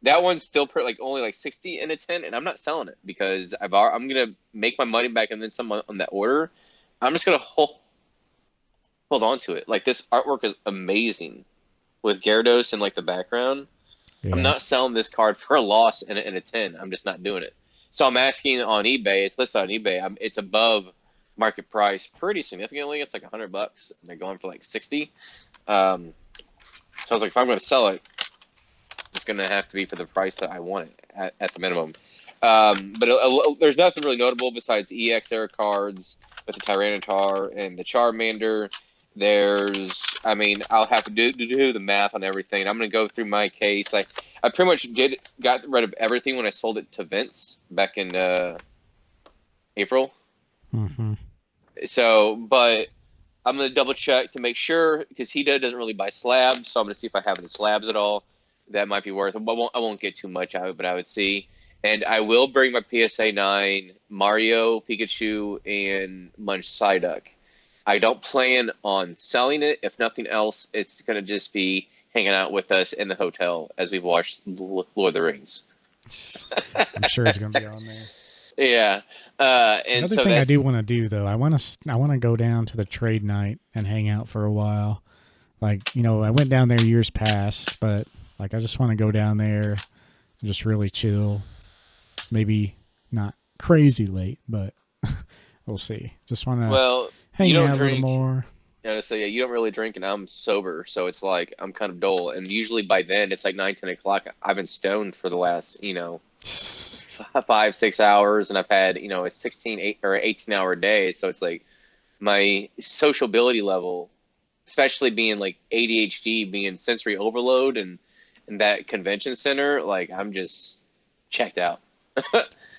that one's still like only like 60 and a 10, and I'm not selling it because I'm gonna make my money back and then some on that order. I'm just gonna hold on to it. Like, this artwork is amazing with Gyarados in like the background. I'm Yeah. not selling this card for a loss and a 10. I'm just not doing it. So I'm asking on eBay. It's listed on eBay. It's above market price pretty significantly. It's like $100, and they're going for like 60. So I was like, if I'm going to sell it, it's going to have to be for the price that I want it at the minimum. But there's nothing really notable besides EX era cards with the Tyranitar and the Charmander. I'll have to do the math on everything. I'm going to go through my case. I pretty much got rid of everything when I sold it to Vince back in April. Mm-hmm. So, but I'm going to double check to make sure, because he doesn't really buy slabs. So I'm going to see if I have any slabs at all. That might be worth it. But I won't get too much out of it, but I would see. And I will bring my PSA 9 Mario, Pikachu, and Munch Psyduck. I don't plan on selling it. If nothing else, it's going to just be hanging out with us in the hotel as we've watched Lord of the Rings. I'm sure it's gonna be on there. Yeah. And Another so thing I do that's, want to do though, I want to go down to the trade night and hang out for a while. Like, you know, I went down there years past, but like I just want to go down there and just really chill. Maybe not crazy late, but we'll see. Just want to well, you hang don't out a little drink. more. Honestly, yeah, you don't really drink, and I'm sober, so it's like I'm kind of dull. And usually by then, it's like 9, 10 o'clock. I've been stoned for the last, 5, 6 hours, and I've had, a 18-hour day. So it's like my sociability level, especially being like ADHD, being sensory overload, and that convention center, like I'm just checked out.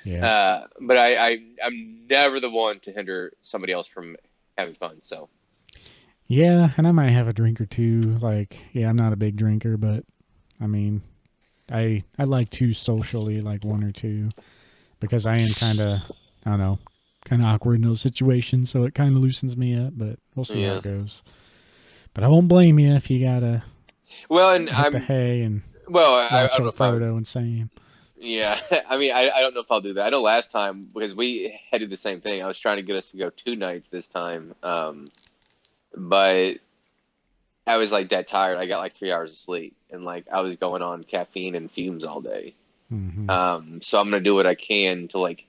Yeah. But I'm never the one to hinder somebody else from having fun. So Yeah, and I might have a drink or two. Like, yeah, I'm not a big drinker, but I mean, I like to socially like one or two because I am kind of, I don't know, kind of awkward in those situations, so it kind of loosens me up, but we'll see how yeah. it goes. But I won't blame you if you got to Well, and hit the hay and I watch don't know old if I would. Frodo and Sam. Yeah, I don't know if I'll do that. I know last time, because we had to do the same thing. I was trying to get us to go 2 nights this time, but I was like dead tired. I got like 3 hours of sleep, and like I was going on caffeine and fumes all day. Mm-hmm. So I'm gonna do what I can to like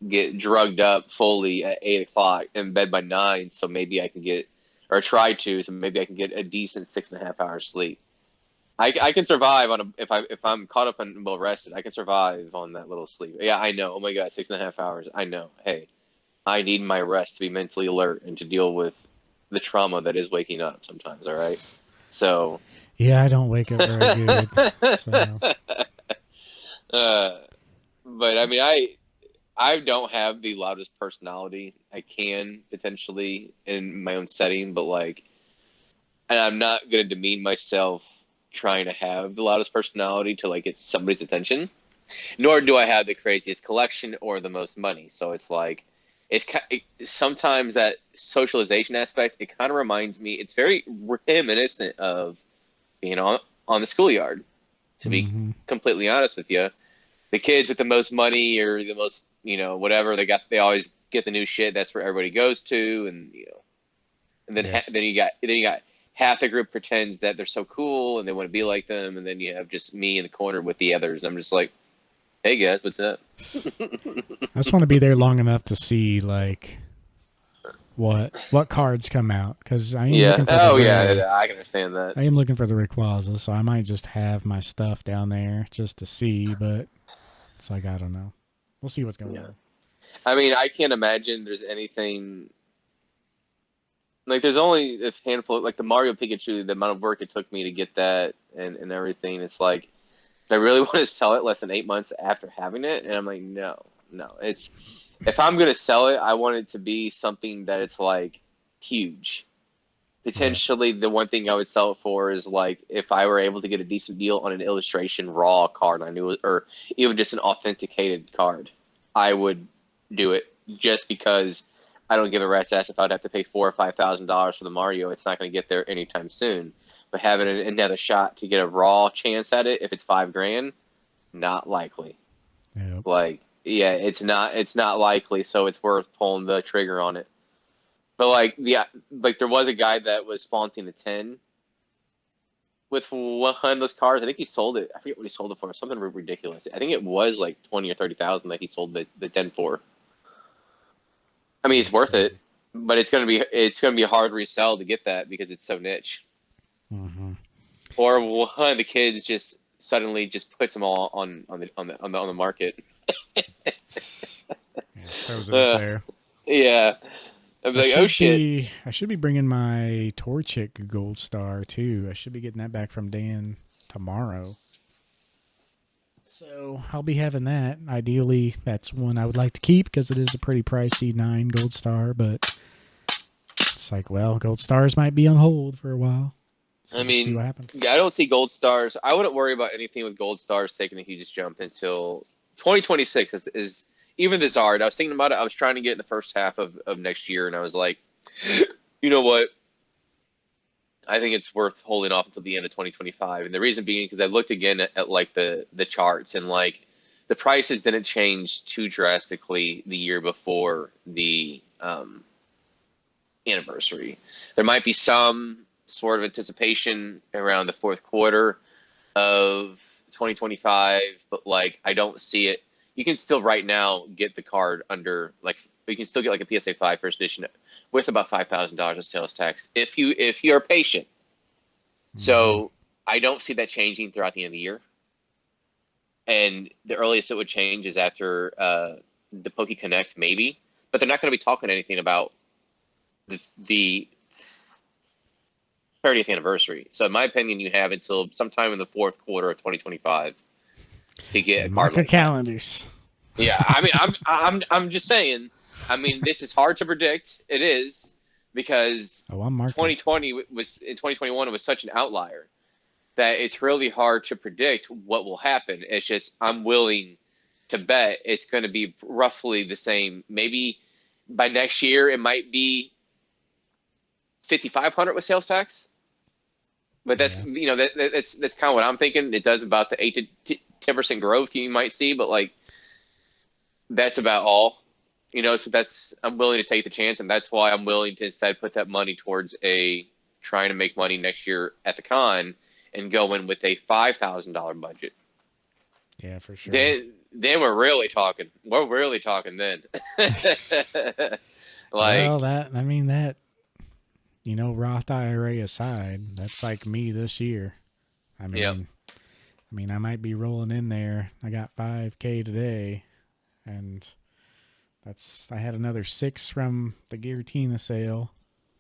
get drugged up fully at 8 o'clock, in bed by 9, so maybe I can get, or try to, so maybe I can get a decent 6.5 hours sleep. I can survive on if I'm caught up and well rested. I can survive on that little sleep. Yeah, I know. Oh my God, 6.5 hours. I know. Hey, I need my rest to be mentally alert and to deal with the trauma that is waking up sometimes. All right. So, Yeah, I don't wake up very good, uh, so but I mean, I don't have the loudest personality. I can potentially in my own setting, but like, and I'm not gonna demean myself trying to have the loudest personality to like get somebody's attention. Nor do I have the craziest collection or the most money. So it's like, sometimes that socialization aspect. It kind of reminds me. It's very reminiscent of being on the schoolyard. To be mm-hmm. completely honest with you, the kids with the most money or the most, whatever they always get the new shit. That's where everybody goes to, and then Yeah. then you got half the group pretends that they're so cool and they want to be like them, and then you have just me in the corner with the others. And I'm just like, hey guys, what's up? I just want to be there long enough to see like what cards come out because I am Yeah. looking for the Oh yeah, rare. yeah, I can understand that. I am looking for the Rayquaza, so I might just have my stuff down there just to see. But it's like I don't know. We'll see what's going Yeah. on. I mean, I can't imagine there's anything like there's only a handful like the Mario Pikachu, the amount of work it took me to get that and everything. It's like I really want to sell it less than 8 months after having it, and I'm like, no, no. It's if I'm gonna sell it, I want it to be something that it's like huge. Yeah. Potentially, the one thing I would sell it for is like if I were able to get a decent deal on an illustration raw card, I knew, or even just an authenticated card, I would do it just because I don't give a rat's ass if I'd have to pay $4,000 or $5,000 for the Mario. It's not going to get there anytime soon. But having another shot to get a raw chance at it, if it's $5,000, not likely. Yep. Like, yeah, it's not likely. So it's worth pulling the trigger on it. But like there was a guy that was flaunting a 10 with one of those cars. I think he sold it. I forget what he sold it for. Something ridiculous. I think it was like 20 or 30,000 that he sold the 10 for. I mean, it's That's worth crazy. it, but it's gonna be a hard resell to get that because it's so niche. Mm-hmm. Or one of the kids just suddenly just puts them all on the market. Yeah, just throws it up Uh, there. yeah, I'm like, oh shit. I should be bringing my Torchic Gold Star too. I should be getting that back from Dan tomorrow. So I'll be having that. Ideally, that's one I would like to keep because it is a pretty pricey 9 Gold Star. But it's like, well, Gold Stars might be on hold for a while, so I we'll see mean, what happens. I don't see gold stars. I wouldn't worry about anything with gold stars taking a huge jump until 2026 is even the Zard. I was thinking about it. I was trying to get in the first half of next year, and I was like, you know what? I think it's worth holding off until the end of 2025. And the reason being because I looked again at like the charts and like the prices didn't change too drastically the year before the anniversary. There might be some sort of anticipation around the fourth quarter of 2025, but like I don't see it. You can still right now get the card under like you can still get like a PSA 5 first edition with about $5,000 of sales tax if you are patient. Mm-hmm. So I don't see that changing throughout the end of the year. And the earliest it would change is after the Poke Connect, maybe. But they're not going to be talking anything about the 30th anniversary. So in my opinion, you have until sometime in the fourth quarter of 2025 to get a card Mark your like that. calendars. Yeah, I mean, I'm just saying. I mean, this is hard to predict. It is because Oh, I'm marking. 2020 was in 2021 it was such an outlier that it's really hard to predict what will happen. It's just I'm willing to bet it's going to be roughly the same. Maybe by next year it might be 5,500 with sales tax. But that's Yeah. that's kind of what I'm thinking. It does about the 8 to 10% growth you might see, but like that's about all. So that's I'm willing to take the chance, and that's why I'm willing to instead put that money towards a trying to make money next year at the con and go in with a $5,000 budget. Yeah, for sure. Then we're really talking. We're really talking then. Well, Like, Roth IRA aside, that's like me this year. I yeah, mean, I might be rolling in there. I got 5K today, and I had another 6 from the Giratina sale.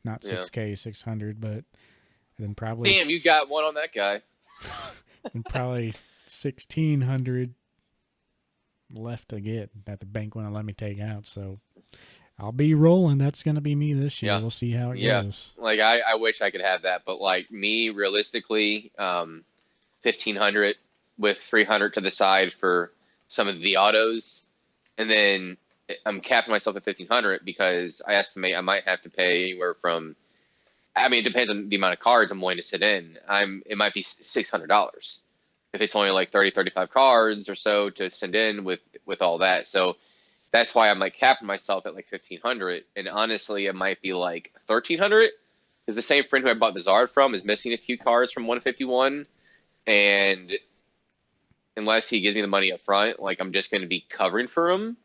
Not yeah. 6K, 600, but then probably Damn, you got one on that guy. and probably 1,600 left to get that the bank wouldn't let me take out. So I'll be rolling. That's gonna be me this year. Yeah, We'll see how it yeah. goes. Like I wish I could have that, but like me, realistically, 1,500 with 300 to the side for some of the autos, and then I'm capping myself at 1,500 because I estimate I might have to pay anywhere from. I mean, it depends on the amount of cards I'm willing to sit in. It might be $600 if it's only like 30, 35 cards or so to send in with all that. So that's why I'm like capping myself at like 1,500. And honestly, it might be like 1,300 because the same friend who I bought the Zard from is missing a few cards from 151, and unless he gives me the money up front, like I'm just going to be covering for him.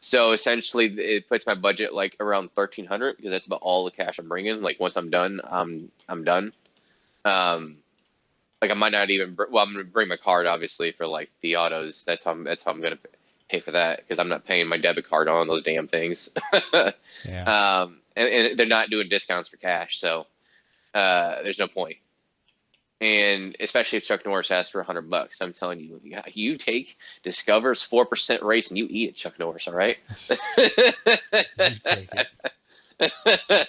So essentially, it puts my budget like around 1,300 because that's about all the cash I'm bringing. Like once I'm done, I'm done. Um, like I might not even. Well, I'm gonna bring my card obviously for like the autos. That's how I'm gonna pay for that because I'm not paying my debit card on those damn things. Yeah. And they're not doing discounts for cash, so there's no point. And especially if Chuck Norris asks for $100, I'm telling you, you take Discover's 4% rates and you eat it, Chuck Norris. All right. You take it.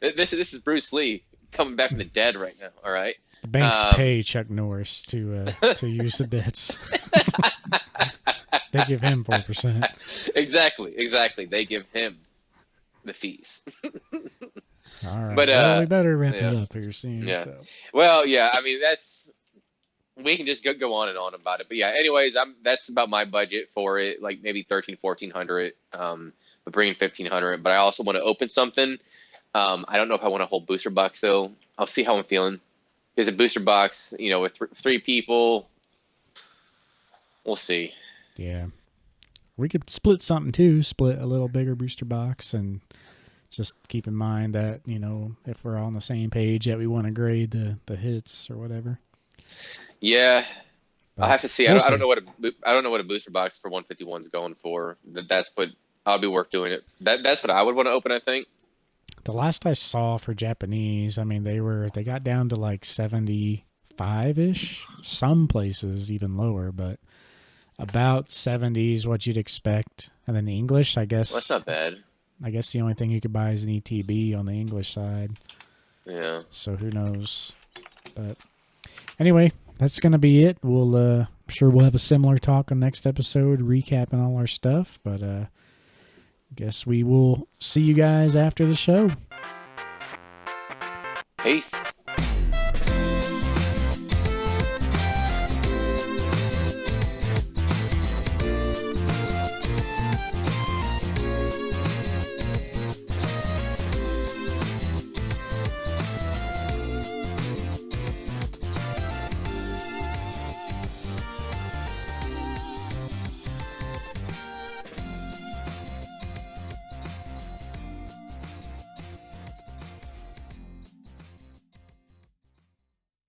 This is Bruce Lee coming back from the dead right now. All right. The banks pay Chuck Norris to use the debts. They give him 4%. Exactly. They give him the fees. All right. But well, we better wrap yeah. it up here soon. Yeah. So. Well, yeah. I mean, we can just go on and on about it. But yeah. Anyways, that's about my budget for it. Like maybe 1,300, 1,400. But bringing 1,500. But I also want to open something. I don't know if I want a whole booster box though. I'll see how I'm feeling. Because a booster box, with three people, we'll see. Yeah. We could split something too. Split a little bigger booster box, and just keep in mind that, if we're on the same page that we want to grade the hits or whatever. Yeah. But I'll have to see. We'll I don't know what a booster box for 151 is going for. That's what I'll be worth doing it. That's what I would want to open, I think. The last I saw for Japanese, I mean, they got down to like 75-ish. Some places even lower, but about 70 is what you'd expect. And then English, I guess. Well, that's not bad. I guess the only thing you could buy is an ETB on the English side. Yeah. So who knows? But anyway, that's going to be it. I'm sure we'll have a similar talk on next episode, recapping all our stuff. But guess we will see you guys after the show. Peace.